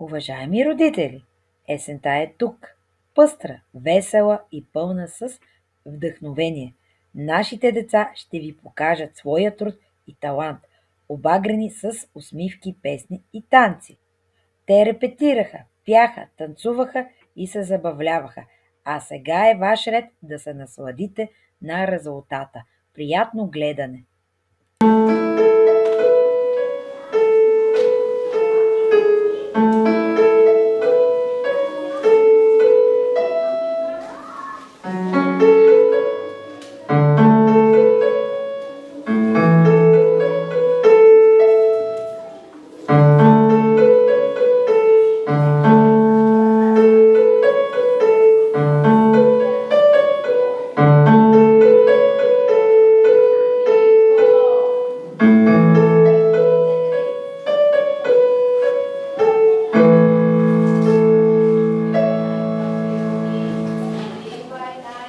Уважаеми родители, есента е тук, пъстра, весела и пълна с вдъхновение. Нашите деца ще ви покажат своя труд и талант, обагрени с усмивки, песни и танци. Те репетираха, пяха, танцуваха и се забавляваха. А сега е ваш ред да се насладите на резултата. Приятно гледане!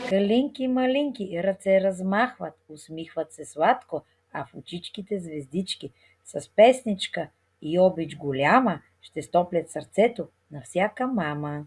Калинки малинки ръце размахват, усмихват се сладко, а в очичките звездички с песничка и обич голяма ще стоплят сърцето на всяка мама.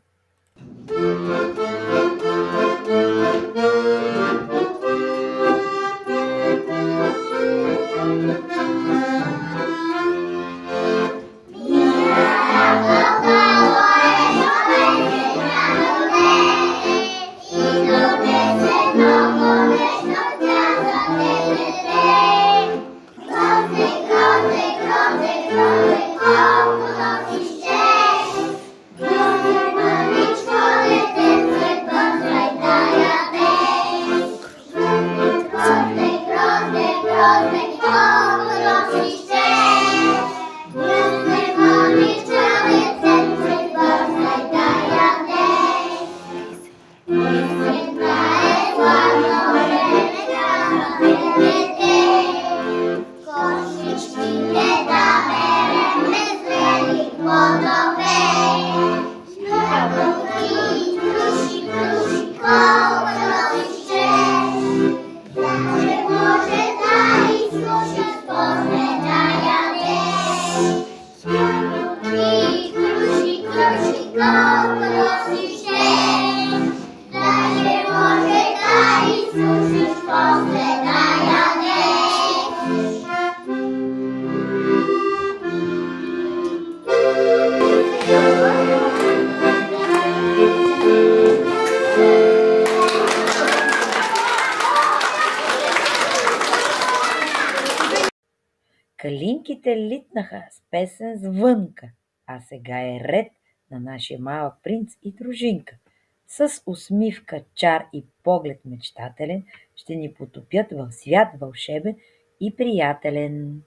Калинките литнаха с песен звънка, а сега е ред на нашия малък принц и дружинка. С усмивка, чар и поглед мечтателен ще ни потопят в свят вълшебен и приятелен.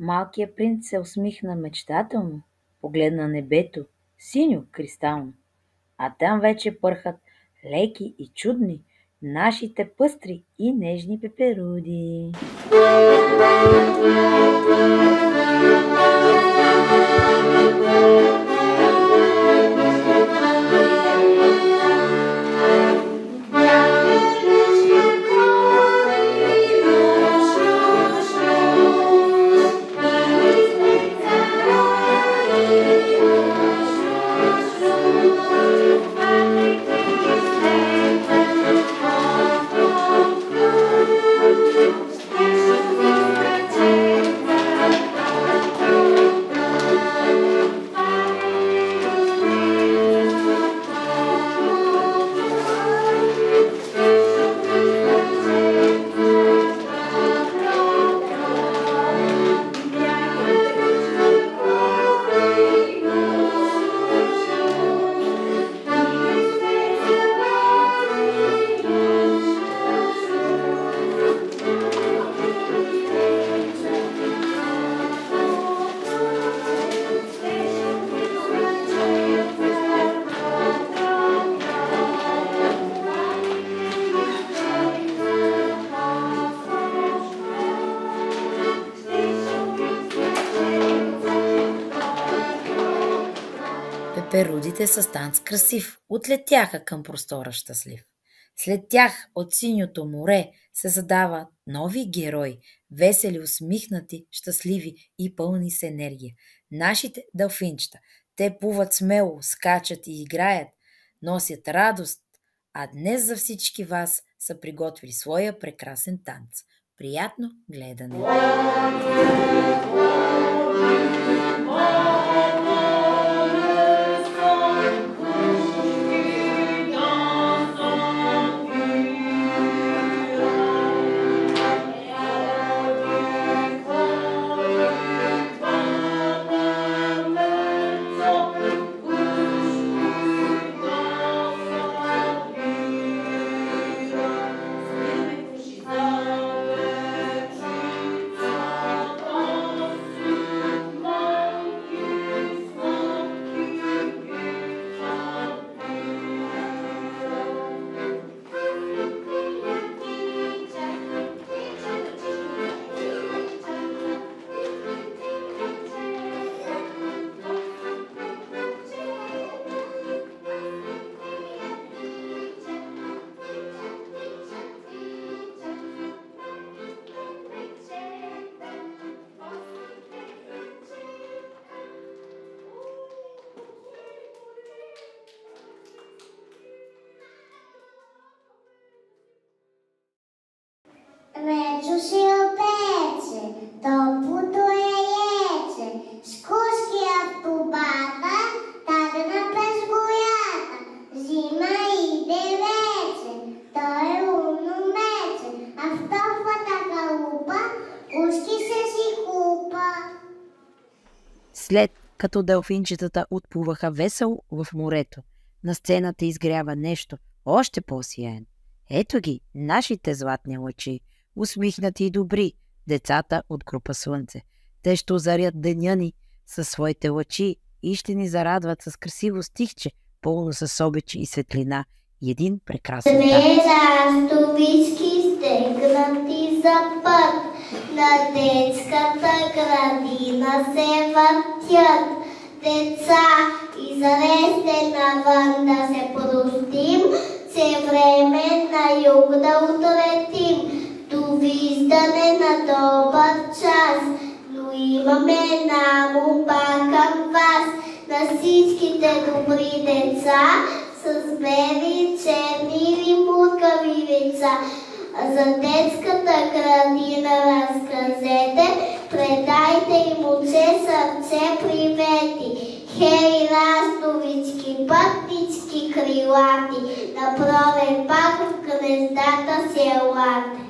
Малкият принц се усмихна мечтателно, погледна небето, синьо, кристално, а там вече пърхат леки и чудни нашите пъстри и нежни пеперуди. перудите с танц красив отлетяха към простора щастлив. След тях от синьото море се задават нови герои, весели, усмихнати, щастливи и пълни с енергия. Нашите делфинчета. Те плуват смело, скачат и играят, носят радост, а днес за всички вас са приготвили своя прекрасен танц. Приятно гледане! Вече си опече, топлото яйче, с куски автобата, тагна през горята. Зима иде вече, той е умно мече, а в топлата халупа куски се си хупа. След като делфинчетата отплуваха весело в морето, на сцената изгрява нещо още по-сияено. Ето ги, нашите златни лъчи, усмихнати и добри, децата от група Слънце. Те ще озарят деня ни със своите лъчи и ще ни зарадват с красиво стихче, пълно с обич и светлина и един прекрасен танц. Две ластовички стегнати за път, на детската градина се въртят. Деца, излезте навън да се простим, че време на юг да отлетим. Довиждане на добър час, но имаме една молба към вас, на всичките добри деца, с бели, черни или мургави лица. За детската градина разказете, предайте им оче, сърце, привети. Хей, ластовички, пътнички, крилати, на провен пак в гнездата си елате.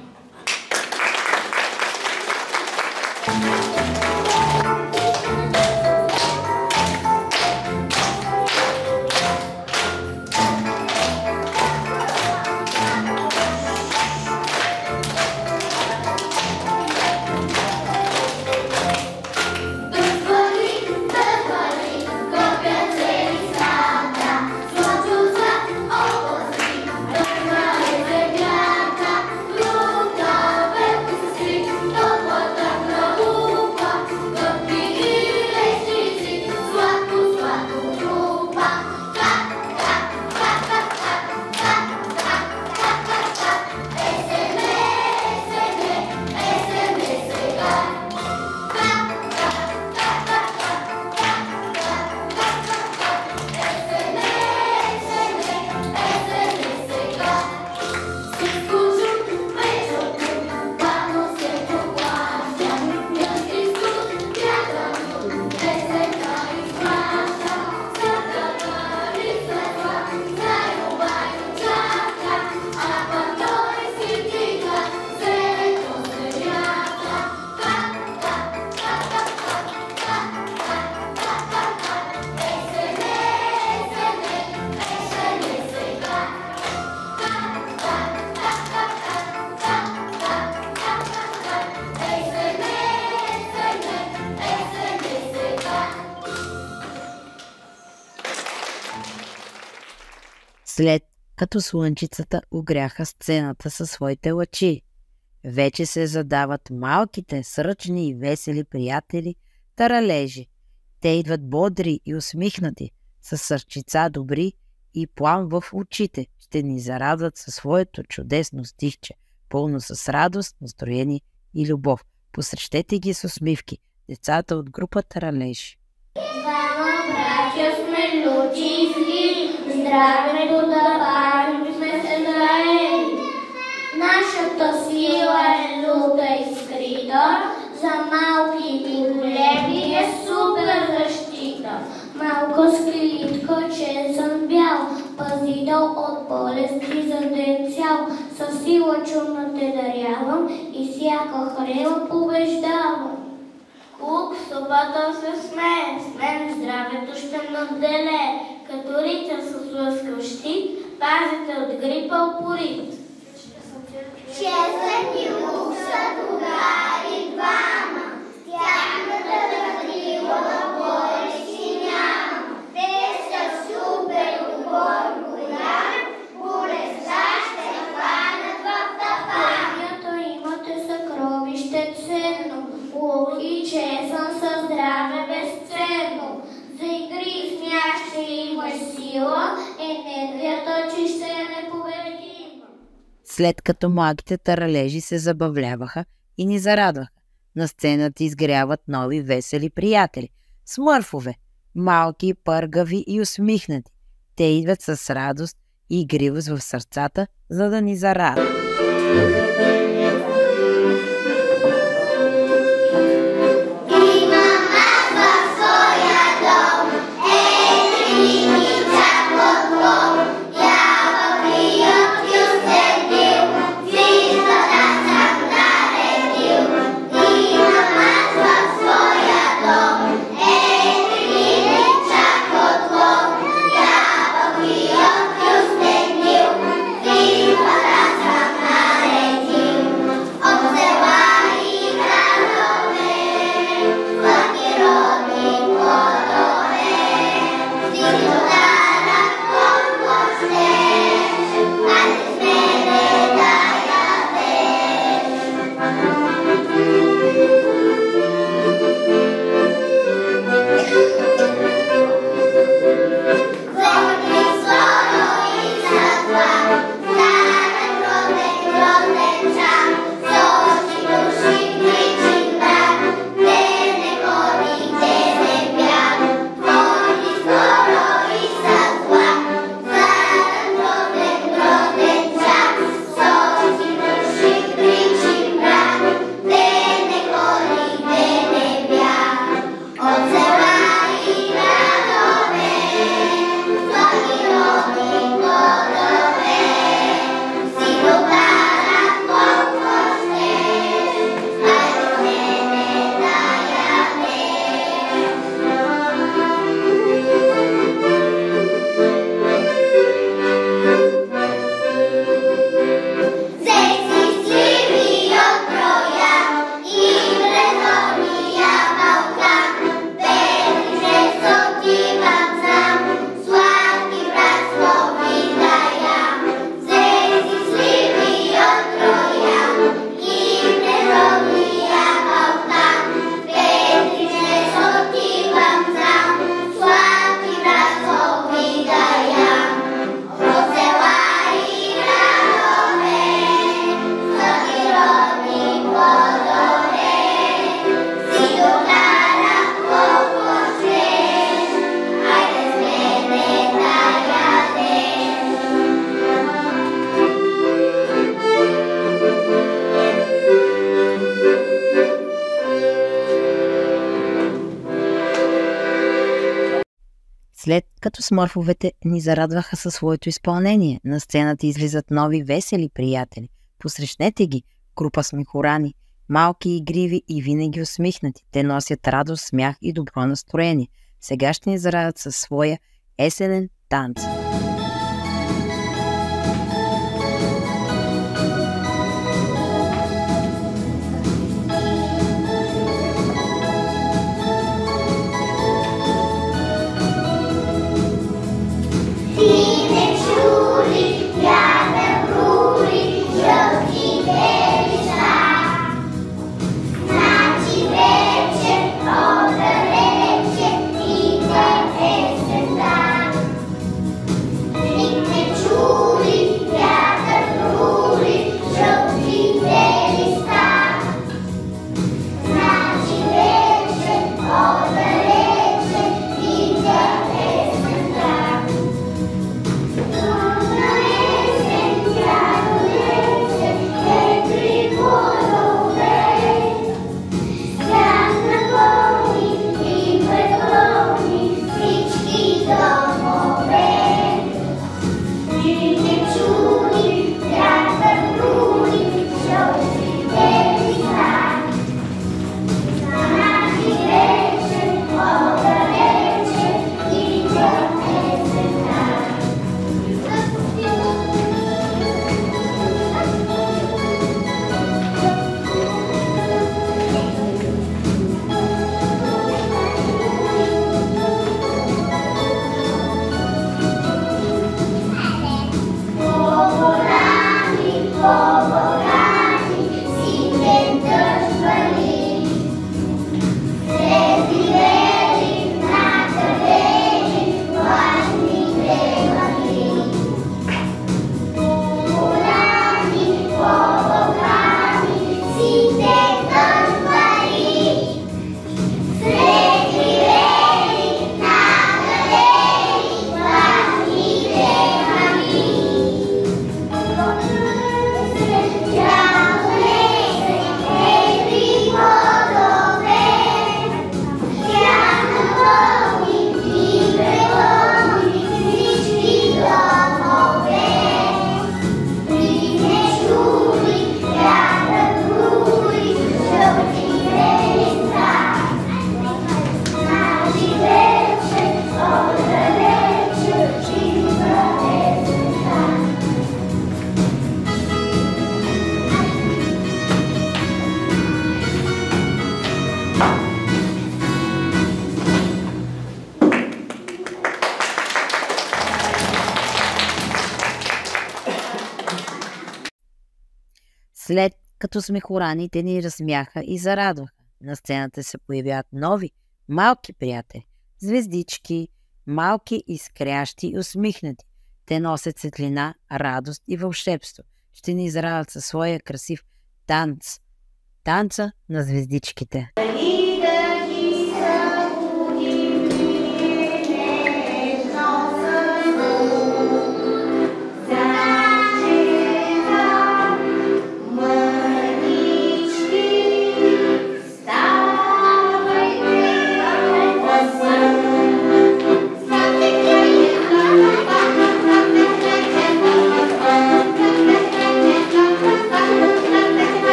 След като слънчицата огряха сцената със своите лъчи, вече се задават малките, сръчни и весели приятели таралежи. Те идват бодри и усмихнати, с сърчица добри и плам в очите. Ще ни зарадват със своето чудесно стихче, пълно с радост, настроение и любов. Посрещете ги с усмивки, децата от групата Ралежи. Двама братя сме лучи и зли, здравето да пазим сме се заели. Нашата сила е люта и скрита, за малки и големи е супер защита. Малка скелитка, че съм бял, пазител от болести за ден цял. Със сила чудна те дарявам и всяка хрева побеждавам. Кук в сопата се смее, с мен здравето ще наделее. Като ритър с лъскав щит, пазите от грипа упорит. Честен и лук са другари двама, с тяхната разлива болести няма. Те са супер отбор голям, болестта ще хванат в тапан. Пътята имате съкровище ценно, лук и честен със здраве безценно. За игри и смях ще имаш сила, енергията че ще е непобедима. След като младите таралежи се забавляваха и ни зарадваха, на сцената изгряват нови весели приятели – смърфове, малки, пъргави и усмихнати. Те идват с радост и игривост в сърцата, за да ни зарадват. След като смърфовете ни зарадваха със своето изпълнение, на сцената излизат нови весели приятели. Посрещнете ги, група смехорани, малки, игриви и винаги усмихнати. Те носят радост, смях и добро настроение. Сега ще ни зарадват със своя есенен танц. Вече, о, далече, идва есента. След като смехорани, те ни разсмяха и зарадваха. На сцената се появяват нови, малки приятели. Звездички, малки, изкрящи и усмихнати. Те носят светлина, радост и вълшебство. Ще ни зарадват със своя красив танц. Танца на звездичките.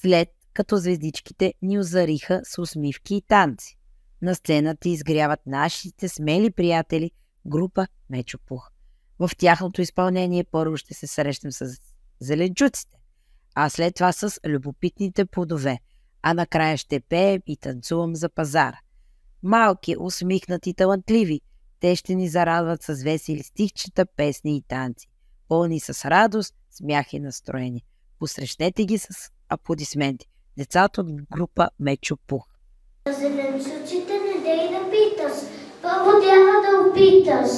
След като звездичките ни озариха с усмивки и танци. На сцената изгряват нашите смели приятели, група Мечо Пух. В тяхното изпълнение първо ще се срещнем с зеленчуците, а след това с любопитните плодове, а накрая ще пеем и танцувам за пазара. Малки, усмихнати, талантливи, те ще ни зарадват с весели стихчета, песни и танци, пълни с радост, смях и настроение. Посрещнете ги с аплодисменти. Децата от група Мечо Пух. Зеленчуците не дей да питаш, първо трябва да опиташ.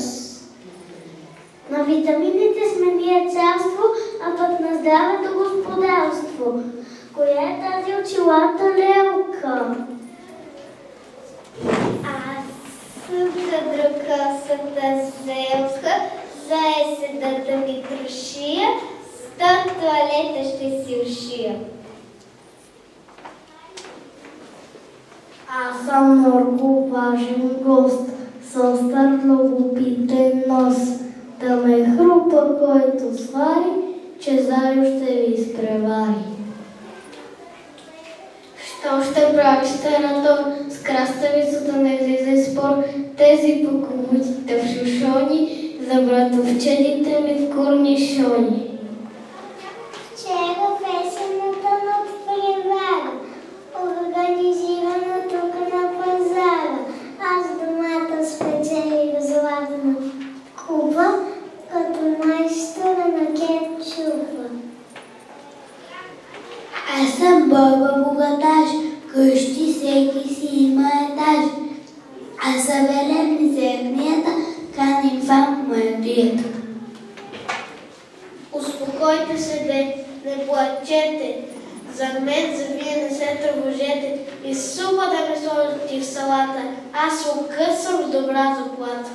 На витамините сме ние царство, а пък на здравето господарство. Коя е тази очилата лелка? Аз съм дръкасата зелска, за еседата ми трошия, с туалета ще си ушия. Аз съм много важен гост, с остър любопитен нос. Да ме хрупа, който свари, че заедно ще ви изпревари. Що ще правиш стената с краставицата, не излиза спор, тези покомутите в шушони, за братовчедите ми в корнишони. Вчера песената над превара, организирана тук на пазара. Аз домата спечелих златна купа, като майстора на кетчупа. Аз съм баба богаташ, къщи всеки си има етаж. Аз съм Велен Зернията, веселието. Успокойте се, не плачете. За мен, за вие не се тревожете. И супа да ме сложите в салата. Аз се окъсвам с добра заплата.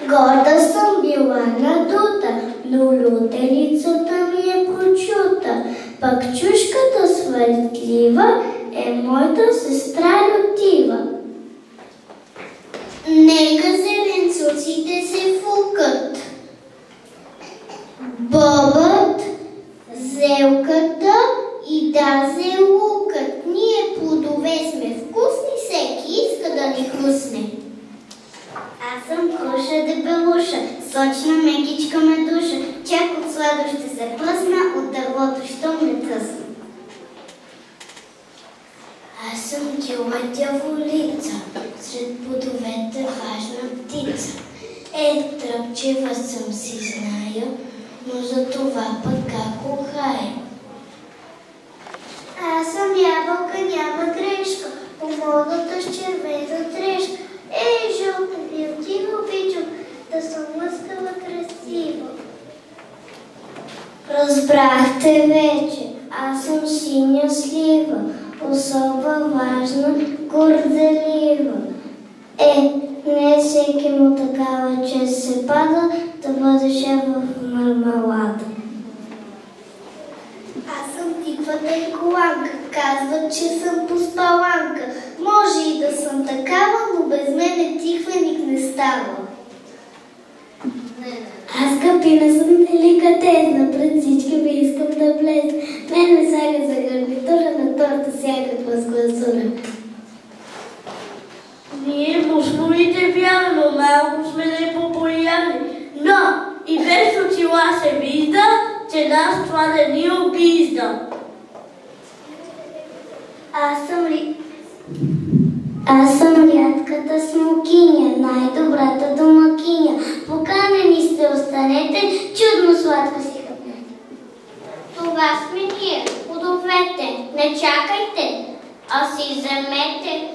Горда съм била надута, люлютелицата ми е прочута, пък чушката светлива е моята сестра Лютива. Нека зеленцуците се фукат, бобът, зелката и даже лукът. Ние плодове сме вкусни, всеки иска да ни хрусне. Аз съм круша дебелуша, сочна мекичка ме душа, чак от сладо ще се пръсна, от дървото що ме тъсна. Аз съм дила дяволица, сред плодовете важна птица. Тръпчева съм си зная, но за това пък как ухая. Аз съм ябълка, няма грешка, помолата с червена трешка. Жълта билтива обичам да съм лъскава красива. Разбрахте вече, аз съм синя слива, особа важна, горделива. Не всеки му такава чест се пада да бъде шеф в мармалада. Аз съм тиквата и коланка, казват, че съм поспаланка. Може и да съм такава, но без мене тиквеник не става. Аз капина съм деликатесна, пред всички ви искам да влезна. Мен ме сага за гарнитура, на торта всякаква с гласура. Ние мускулите вярно, малко сме непопулярни, но и без очила се вижда, че нас това не ни обижда. Аз съм рядката смокиня, най-добрата домакиня. Поканени сте, останете, чудно сладко си хъпнете. Това сме ние, плодовете, не чакайте, а си вземете.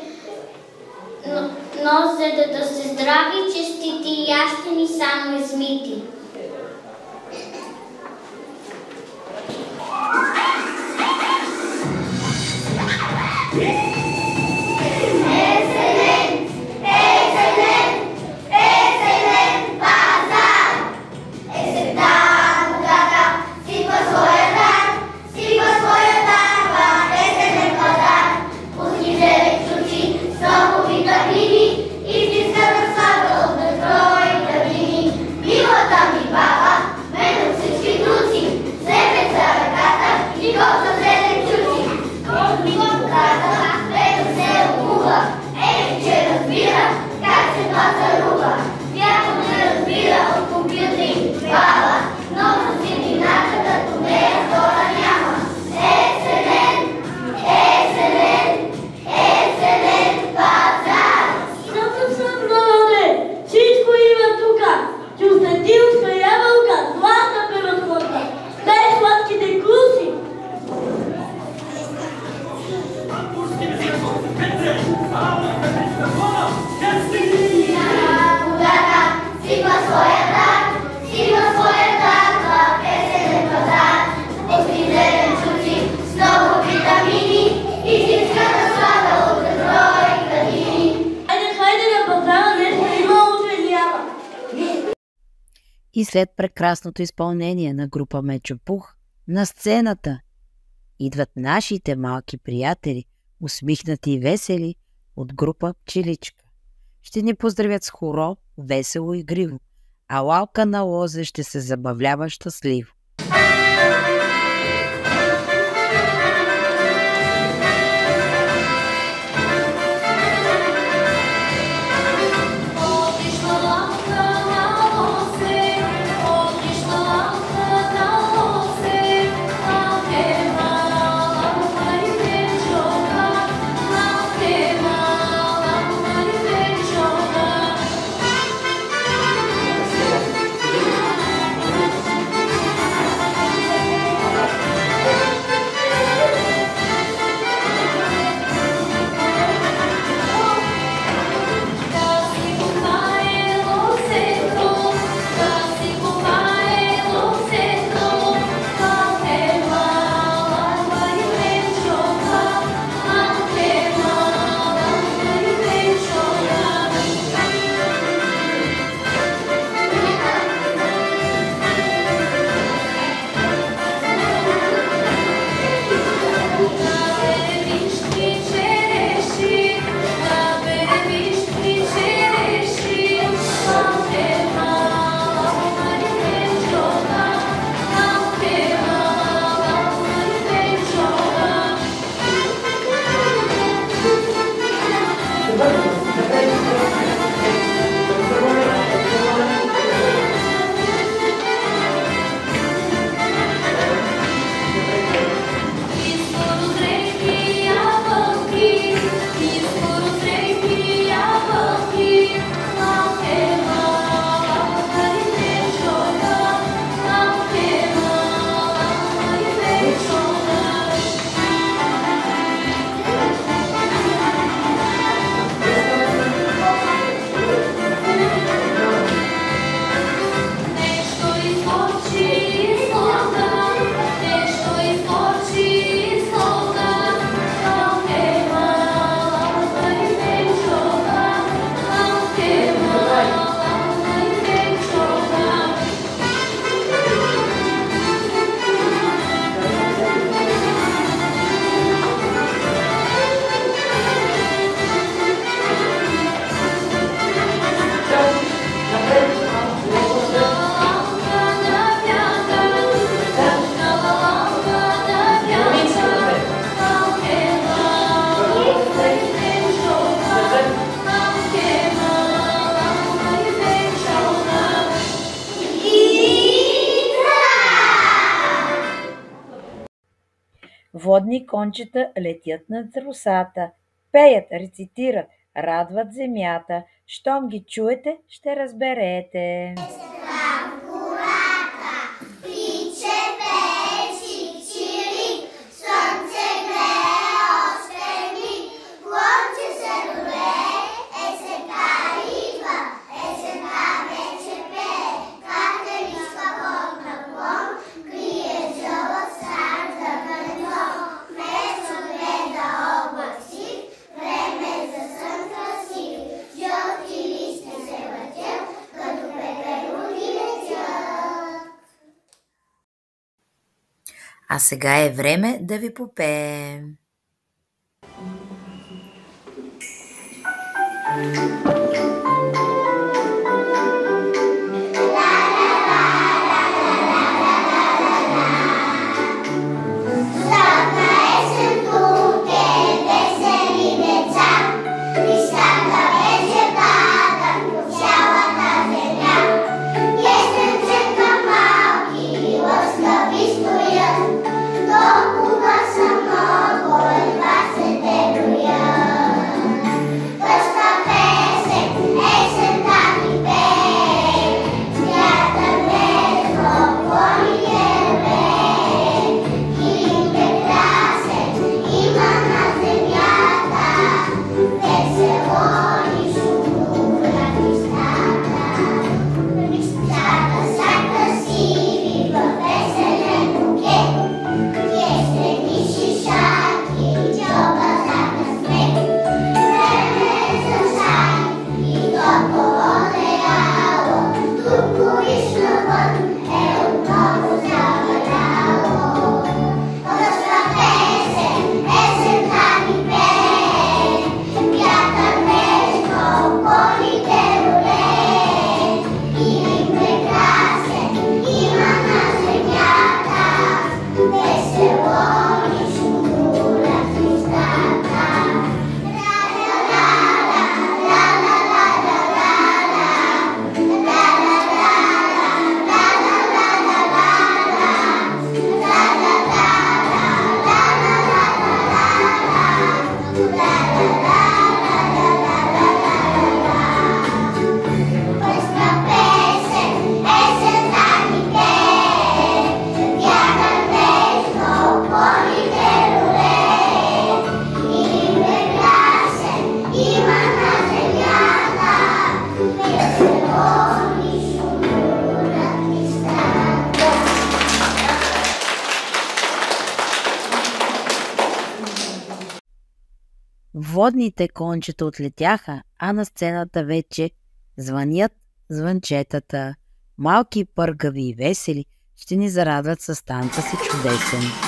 Но за да се здрави, честити и ящени само измити. И след прекрасното изпълнение на група Мечо Пух, на сцената идват нашите малки приятели, усмихнати и весели, от група Пчеличка. Ще ни поздравят с хоро, весело и игриво, а Лалка на лозе ще се забавлява щастливо. Водни кончета летят над русата, пеят, рецитират, радват земята. Щом ги чуете, ще разберете. А сега е време да ви попеем. Водните кончета отлетяха, а на сцената вече звънят звънчетата. Малки, пъргави и весели ще ни зарадват с танца си чудесен.